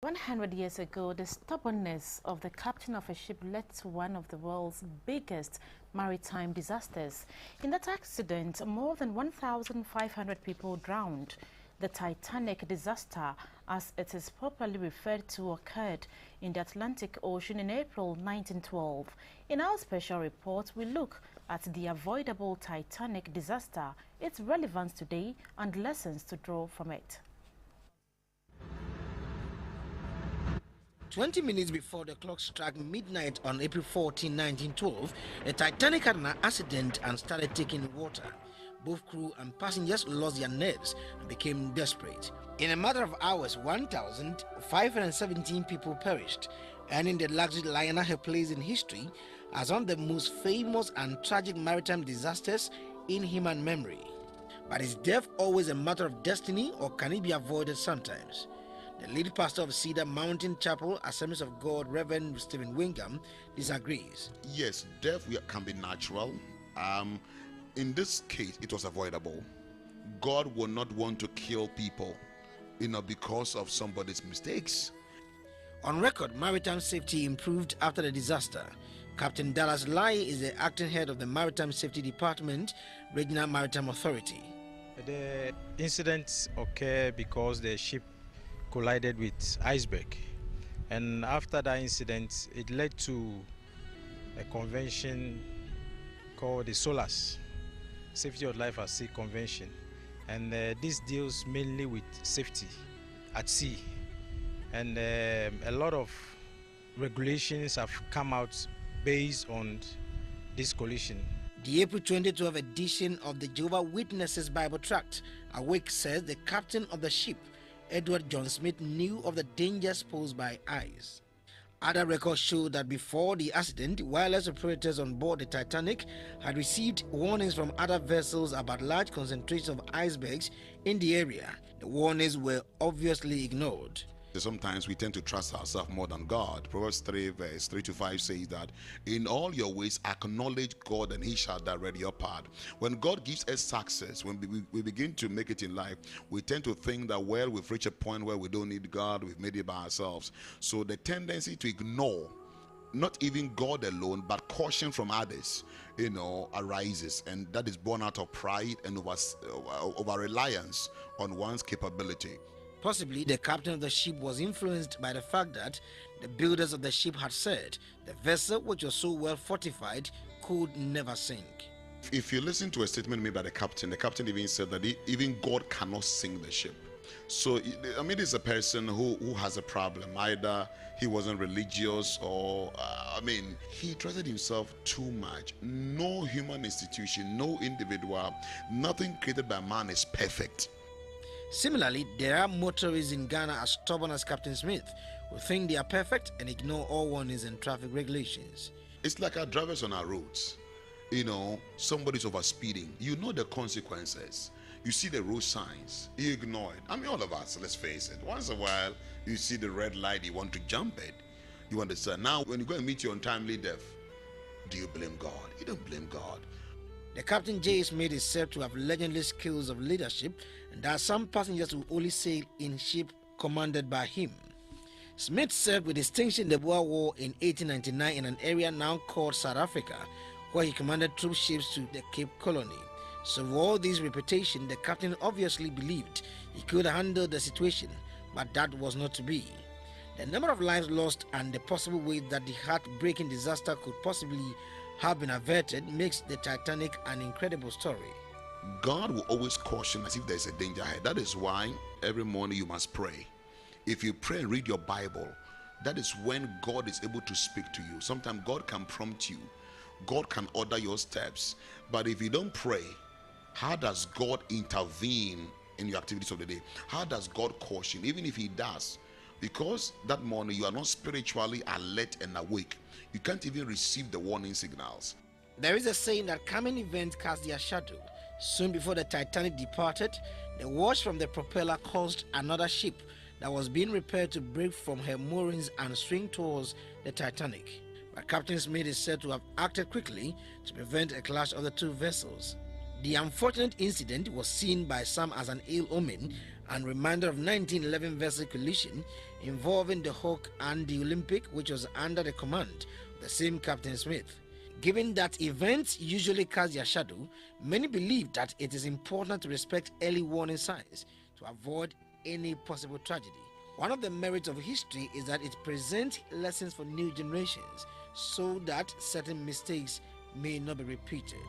100 years ago, the stubbornness of the captain of a ship led to one of the world's biggest maritime disasters. In that accident, more than 1,500 people drowned. The Titanic disaster, as it is popularly referred to, occurred in the Atlantic Ocean in April 1912. In our special report, we look at the avoidable Titanic disaster, its relevance today, and lessons to draw from it. 20 minutes before the clock struck midnight on April 14, 1912, the Titanic had an accident and started taking water. Both crew and passengers lost their nerves and became desperate. In a matter of hours, 1,517 people perished, earning the luxury liner her place in history as one of the most famous and tragic maritime disasters in human memory. But is death always a matter of destiny, or can it be avoided sometimes? The lead pastor of Cedar Mountain Chapel, Assemblies of God, Reverend Stephen Wingham, disagrees. Yes, death can be natural. In this case, it was avoidable. God will not want to kill people, because of somebody's mistakes. On record, maritime safety improved after the disaster. Captain Dallas Lai is the acting head of the Maritime Safety Department, Regional Maritime Authority. The incident occurred because the ship collided with iceberg, and after that incident it led to a convention called the SOLAS, Safety of Life at Sea Convention, and this deals mainly with safety at sea, and a lot of regulations have come out based on this collision. The April 2012 edition of the Jehovah's Witnesses Bible Tract, Awake, says the captain of the ship, Edward John Smith, knew of the dangers posed by ice. Other records show that before the accident, wireless operators on board the Titanic had received warnings from other vessels about large concentrations of icebergs in the area. The warnings were obviously ignored. Sometimes we tend to trust ourselves more than God. Proverbs 3 verse 3-5 says that in all your ways acknowledge God and he shall direct your path. When God gives us success, when we begin to make it in life, we tend to think that, well, we've reached a point where we don't need God, we've made it by ourselves. So the tendency to ignore not even God alone, but caution from others, arises, and that is born out of pride and over reliance on one's capability. Possibly, the captain of the ship was influenced by the fact that the builders of the ship had said the vessel, which was so well fortified, could never sink. If you listen to a statement made by the captain even said that even God cannot sink the ship. So, this is a person who has a problem. Either he wasn't religious or, he trusted himself too much. No human institution, no individual, nothing created by man is perfect. Similarly, there are motorists in Ghana as stubborn as Captain Smith, who think they are perfect and ignore all warnings and traffic regulations. It's like our drivers on our roads. Somebody's over speeding. You know the consequences. You see the road signs. You ignore it. All of us, let's face it. Once in a while, you see the red light, you want to jump it. You understand? Now, when you go and meet your untimely death, do you blame God? You don't blame God. The Captain J. Smith is said to have legendary skills of leadership, and there are some passengers who only sail in ship commanded by him. Smith served with distinction in the Boer War in 1899 in an area now called South Africa, where he commanded troop ships to the Cape Colony. So with all this reputation, the captain obviously believed he could handle the situation, but that was not to be. The number of lives lost and the possible way that the heartbreaking disaster could possibly have been averted makes the Titanic an incredible story. God will always caution as if there's a danger ahead. That is why every morning you must pray. If you pray and read your Bible, that is when God is able to speak to you. Sometimes God can prompt you. God can order your steps. But if you don't pray, how does God intervene in your activities of the day? How does God caution? Even if he does, because that morning you are not spiritually alert and awake, you can't even receive the warning signals. There is a saying that coming events cast their shadow. Soon before the Titanic departed, the wash from the propeller caused another ship that was being repaired to break from her moorings and swing towards the Titanic. But Captain Smith is said to have acted quickly to prevent a clash of the two vessels. The unfortunate incident was seen by some as an ill omen, and reminder of 1911 vessel collision involving the Hawk and the Olympic, which was under the command of the same Captain Smith. Given that events usually cast their shadow, many believe that it is important to respect early warning signs to avoid any possible tragedy. One of the merits of history is that it presents lessons for new generations so that certain mistakes may not be repeated.